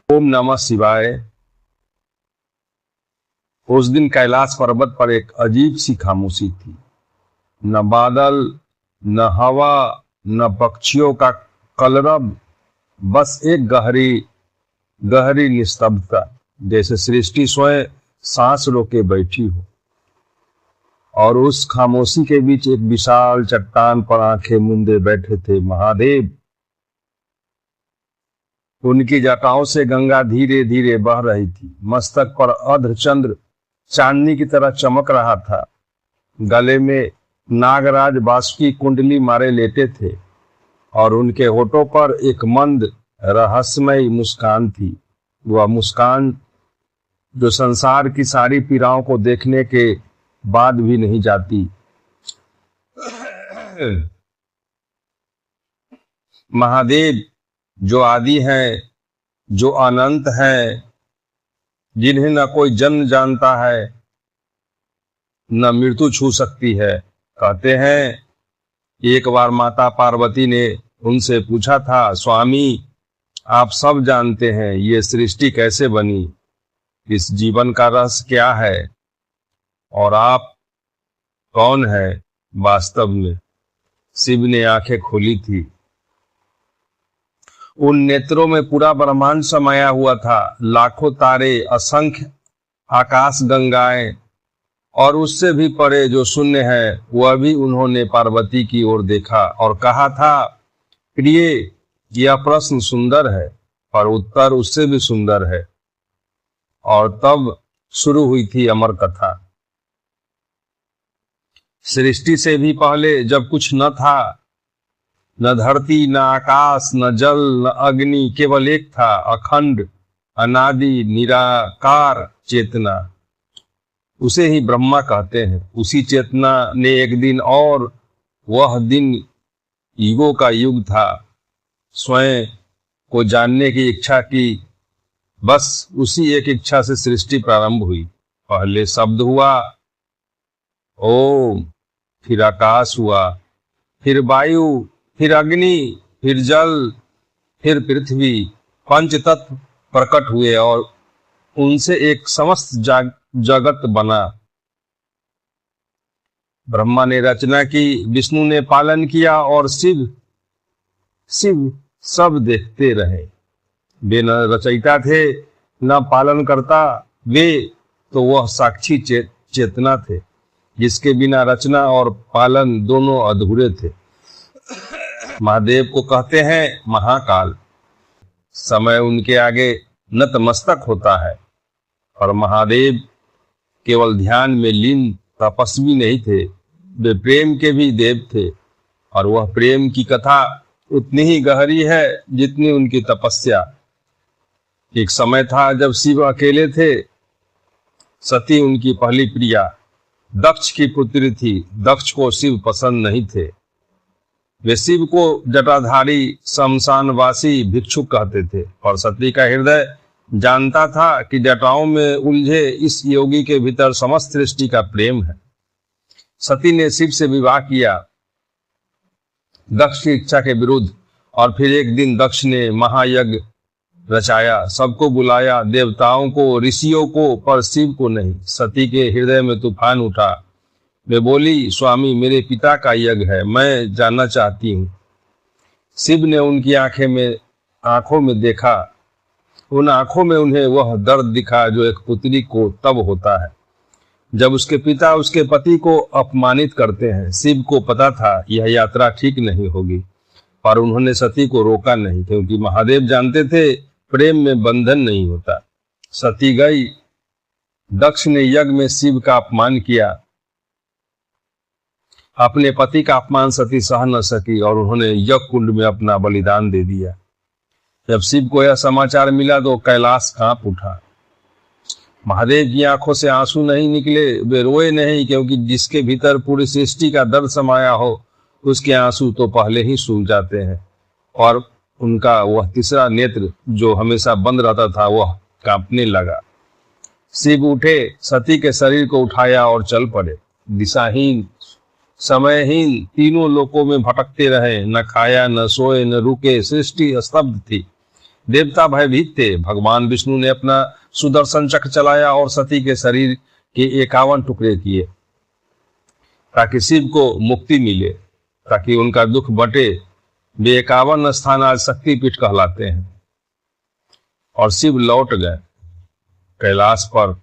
ओम नमः शिवाय। उस दिन कैलाश पर्वत पर एक अजीब सी खामोशी थी। न बादल, न हवा, न पक्षियों का कलरव, बस एक गहरी गहरी निस्तब्धता, जैसे सृष्टि स्वयं सांस रोके बैठी हो। और उस खामोशी के बीच एक विशाल चट्टान पर आंखें मूंदे बैठे थे महादेव। उनकी जटाओं से गंगा धीरे धीरे बह रही थी। मस्तक पर अर्धचंद्र चांदनी की तरह चमक रहा था। गले में नागराज बासुकी कुंडली मारे लेटे थे और उनके होठों पर एक मंद रहस्यमयी मुस्कान थी। वह मुस्कान जो संसार की सारी पीड़ाओं को देखने के बाद भी नहीं जाती। महादेव जो आदि हैं, जो अनंत हैं, जिन्हें न कोई जन्म जानता है न मृत्यु छू सकती है। कहते हैं एक बार माता पार्वती ने उनसे पूछा था, स्वामी आप सब जानते हैं ये सृष्टि कैसे बनी, इस जीवन का रहस्य क्या है और आप कौन है वास्तव में। शिव ने आंखें खोली थी। उन नेत्रों में पूरा ब्रह्मांड समाया हुआ था। लाखों तारे, असंख्य आकाश गंगाएं और उससे भी परे जो शून्य है, वह भी उन्होंने पार्वती की ओर देखा और कहा था, प्रिय यह प्रश्न सुंदर है पर उत्तर उससे भी सुंदर है। और तब शुरू हुई थी अमर कथा। सृष्टि से भी पहले जब कुछ न था, न धरती, न आकाश, न जल, न अग्नि, केवल एक था अखंड अनादि निराकार चेतना। उसे ही ब्रह्मा कहते हैं। उसी चेतना ने एक दिन, और वह दिन युगों का युग था, स्वयं को जानने की इच्छा की। बस उसी एक इच्छा से सृष्टि प्रारंभ हुई। पहले शब्द हुआ ओम, फिर आकाश हुआ, फिर वायु, फिर अग्नि, फिर जल, फिर पृथ्वी। पंच तत्व प्रकट हुए और उनसे एक समस्त जगत बना। ब्रह्मा ने रचना की, विष्णु ने पालन किया और शिव सब देखते रहे। वे न रचयिता थे न पालन करता, वे तो वह साक्षी चेतना थे जिसके बिना रचना और पालन दोनों अधूरे थे। महादेव को कहते हैं महाकाल। समय उनके आगे नतमस्तक होता है। और महादेव केवल ध्यान में लीन तपस्वी नहीं थे, वे प्रेम के भी देव थे। और वह प्रेम की कथा उतनी ही गहरी है जितनी उनकी तपस्या। एक समय था जब शिव अकेले थे। सती उनकी पहली प्रिया दक्ष की पुत्री थी। दक्ष को शिव पसंद नहीं थे। वे शिव को जटाधारी शमशानवासी भिक्षुक कहते थे। और सती का हृदय जानता था कि जटाओं में उलझे इस योगी के भीतर समस्त सृष्टि का प्रेम है। सती ने शिव से विवाह किया दक्ष की इच्छा के विरुद्ध। और फिर एक दिन दक्ष ने महायज्ञ रचाया, सबको बुलाया, देवताओं को, ऋषियों को, पर शिव को नहीं। सती के हृदय में तूफान उठा। वे बोली, स्वामी मेरे पिता का यज्ञ है, मैं जानना चाहती हूँ। शिव ने उनकी आंखों में देखा। उन आंखों में उन्हें वह दर्द दिखा जो एक पुत्री को तब होता है जब उसके पिता उसके पति को अपमानित करते हैं। शिव को पता था यह यात्रा ठीक नहीं होगी, पर उन्होंने सती को रोका नहीं, क्योंकि महादेव जानते थे प्रेम में बंधन नहीं होता। सती गई। दक्ष ने यज्ञ में शिव का अपमान किया। अपने पति का अपमान सती सह न सकी और उन्होंने यज्ञ कुंड में अपना बलिदान दे दिया। जब शिव को यह समाचार मिला तो कैलाश कांप उठा। महादेव की आंखों से आंसू नहीं निकले। वे रोए नहीं, क्योंकि जिसके भीतर पूरी सृष्टि का दर्द समाया हो उसके आंसू तो पहले ही सूख जाते हैं। और उनका वह तीसरा नेत्र जो हमेशा बंद रहता था वह कांपने लगा। शिव उठे, सती के शरीर को उठाया और चल पड़े। दिशाहीन, समयहीन, तीनों लोकों में भटकते रहे। न खाया, न सोए, न रुके। सृष्टि स्तब्ध थी। देवता भयभीत थे। भगवान विष्णु ने अपना सुदर्शन चक्र चलाया और सती के शरीर के 51 टुकड़े किए ताकि शिव को मुक्ति मिले, ताकि उनका दुख बटे। वे 51 स्थान आज शक्तिपीठ कहलाते हैं। और शिव लौट गए कैलाश पर,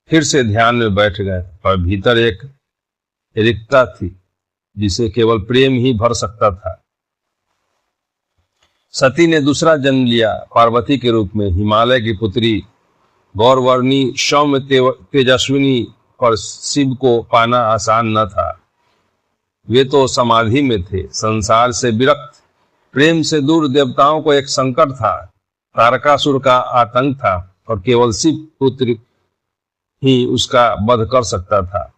फिर से ध्यान में बैठ गए, पर भीतर एक रिक्तता थी जिसे केवल प्रेम ही भर सकता था। सती ने दूसरा जन्म लिया पार्वती के रूप में। हिमालय की पुत्री गौरवर्णी सौम्य तेजस्विनी पर शिव को पाना आसान न था। वे तो समाधि में थे, संसार से विरक्त, प्रेम से दूर। देवताओं को एक संकट था, तारकासुर का आतंक था, और केवल शिव पुत्र ही उसका वध कर सकता था।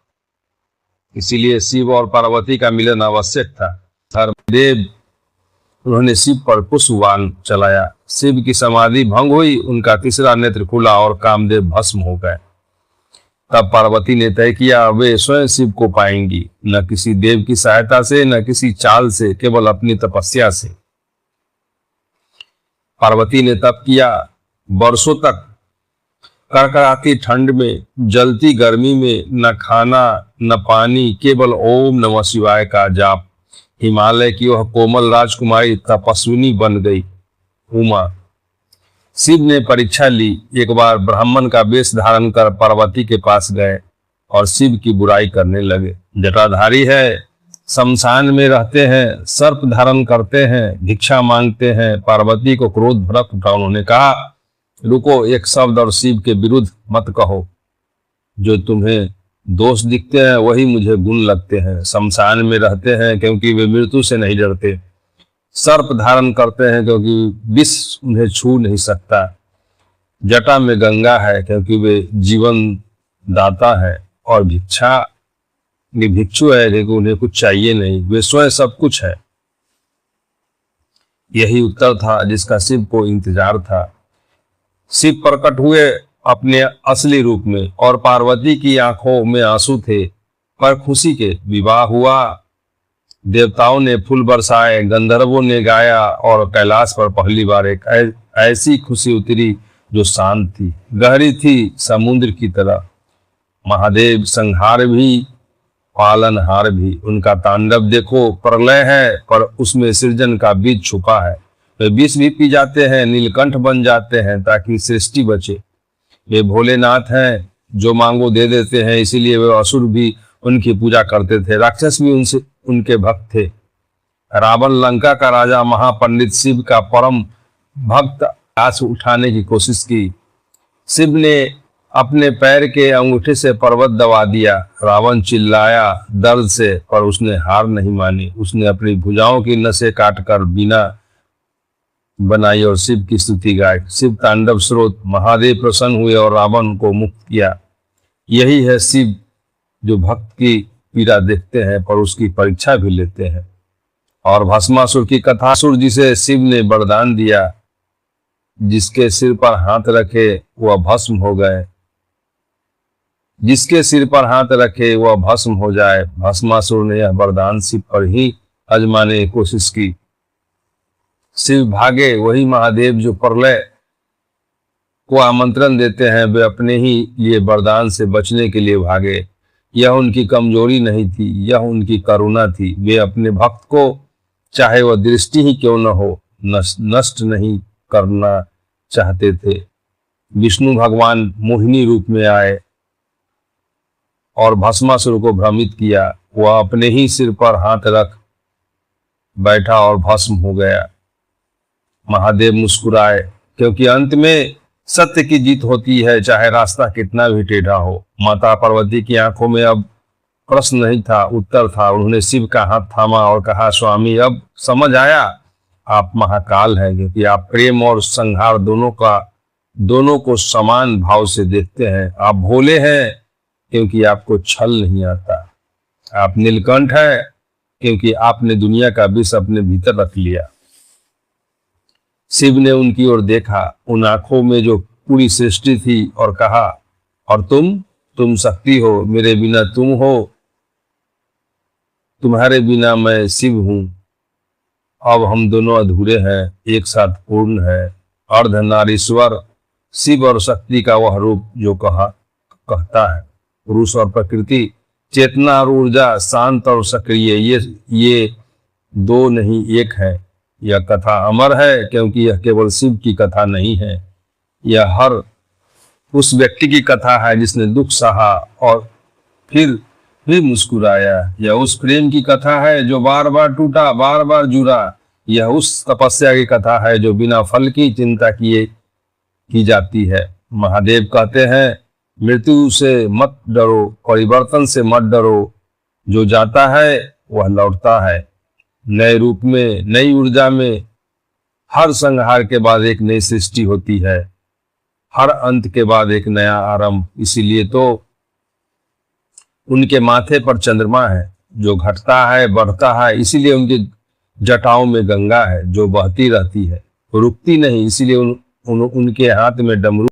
इसीलिए शिव और पार्वती का मिलन आवश्यक था। धर्मदेव उन्होंने शिव पर पुष्पबाण चलाया। शिव की समाधि भंग हुई, उनका तीसरा नेत्र खुला और कामदेव भस्म हो गए। तब पार्वती ने तय किया वे स्वयं शिव को पाएंगी, न किसी देव की सहायता से, न किसी चाल से, केवल अपनी तपस्या से। पार्वती ने तप किया, वर्षों तक कड़कड़ाती ठंड में, जलती गर्मी में, न खाना न पानी, केवल ओम नमः शिवाय का जाप। हिमालय की वह कोमल राजकुमारी तपस्विनी बन गई उमा। शिव ने परीक्षा ली। एक बार ब्राह्मण का वेश धारण कर पार्वती के पास गए और शिव की बुराई करने लगे। जटाधारी है, शमशान में रहते हैं, सर्प धारण करते हैं, भिक्षा मांगते हैं। पार्वती को क्रोध भड़क उठा। उन्होंने कहा रुको, एक शब्द और शिव के विरुद्ध मत कहो। जो तुम्हें दोष दिखते हैं वही मुझे गुण लगते हैं। शमशान में रहते हैं क्योंकि वे मृत्यु से नहीं डरते। सर्प धारण करते हैं क्योंकि विष उन्हें छू नहीं सकता। जटा में गंगा है क्योंकि वे जीवन दाता है। और भिक्षु है लेकिन उन्हें कुछ चाहिए नहीं, वे स्वयं सब कुछ है। यही उत्तर था जिसका शिव को इंतजार था। शिव प्रकट हुए अपने असली रूप में और पार्वती की आंखों में आंसू थे, पर खुशी के। विवाह हुआ, देवताओं ने फूल बरसाए, गंधर्वों ने गाया और कैलाश पर पहली बार एक ऐसी खुशी उतरी जो शांत थी, गहरी थी, समुद्र की तरह। महादेव संहार भी, पालनहार भी। उनका तांडव देखो, प्रलय है पर उसमें सृजन का बीज छुपा है। वे विष भी पी जाते हैं, नीलकंठ बन जाते हैं ताकि सृष्टि बचे। वे भोलेनाथ हैं, जो मांगो दे देते हैं, इसीलिए वे असुर भी उनकी पूजा करते थे, राक्षस भी उनके भक्त थे। रावण लंका का राजा महापंडित शिव का परम भक्त आस उठाने की कोशिश की। शिव ने अपने पैर के अंगूठे से पर्वत दबा दिया। रावण चिल्लाया दर्द से, पर उसने हार नहीं मानी। उसने अपनी भुजाओं की नसें काटकर बीना बनाई और शिव की स्तुति गाई। शिव तांडव स्रोत। महादेव प्रसन्न हुए और रावण को मुक्त किया। यही है शिव, जो भक्त की पीड़ा देखते हैं पर उसकी परीक्षा भी लेते हैं। और भस्मासुर की कथा, असुर जिसे शिव ने वरदान दिया, जिसके सिर पर हाथ रखे वह भस्म हो गए, जिसके सिर पर हाथ रखे वह भस्म हो जाए। भस्मासुर ने यह वरदान शिव पर ही आजमाने की कोशिश की। शिव भागे। वही महादेव जो प्रलय को आमंत्रण देते हैं, वे अपने ही लिए वरदान से बचने के लिए भागे। यह उनकी कमजोरी नहीं थी, यह उनकी करुणा थी। वे अपने भक्त को, चाहे वह दृष्टि ही क्यों न हो, नष्ट नहीं करना चाहते थे। विष्णु भगवान मोहिनी रूप में आए और भस्मासुर को भ्रमित किया। वह अपने ही सिर पर हाथ रख बैठा और भस्म हो गया। महादेव मुस्कुराए, क्योंकि अंत में सत्य की जीत होती है, चाहे रास्ता कितना भी टेढ़ा हो। माता पार्वती की आंखों में अब प्रश्न नहीं था, उत्तर था। उन्होंने शिव का हाथ थामा और कहा स्वामी, अब समझ आया, आप महाकाल हैं, क्योंकि आप प्रेम और संहार दोनों को समान भाव से देखते हैं। आप भोले हैं क्योंकि आपको छल नहीं आता। आप नीलकंठ है क्योंकि आपने दुनिया का विष अपने भीतर रख लिया। शिव ने उनकी ओर देखा, उन आंखों में जो पूरी सृष्टि थी, और कहा, और तुम शक्ति हो, मेरे बिना तुम हो, तुम्हारे बिना मैं शिव हूं। अब हम दोनों अधूरे हैं, एक साथ पूर्ण है। अर्धनारीश्वर शिव और शक्ति का वह रूप जो कहता है। पुरुष और प्रकृति, चेतना और ऊर्जा, शांत और सक्रिय, ये दो नहीं एक है। यह कथा अमर है क्योंकि यह केवल शिव की कथा नहीं है, यह हर उस व्यक्ति की कथा है जिसने दुख सहा और फिर मुस्कुराया। यह उस प्रेम की कथा है जो बार बार टूटा, बार बार जुड़ा। यह उस तपस्या की कथा है जो बिना फल की चिंता किए की जाती है। महादेव कहते हैं, मृत्यु से मत डरो, परिवर्तन से मत डरो, जो जाता है वह लौटता है नए रूप में, नई ऊर्जा में। हर संहार के बाद एक नई सृष्टि होती है, हर अंत के बाद एक नया आरंभ। इसीलिए तो उनके माथे पर चंद्रमा है जो घटता है, बढ़ता है। इसीलिए उनके जटाओं में गंगा है जो बहती रहती है, रुकती नहीं। इसीलिए उनके हाथ में डमरू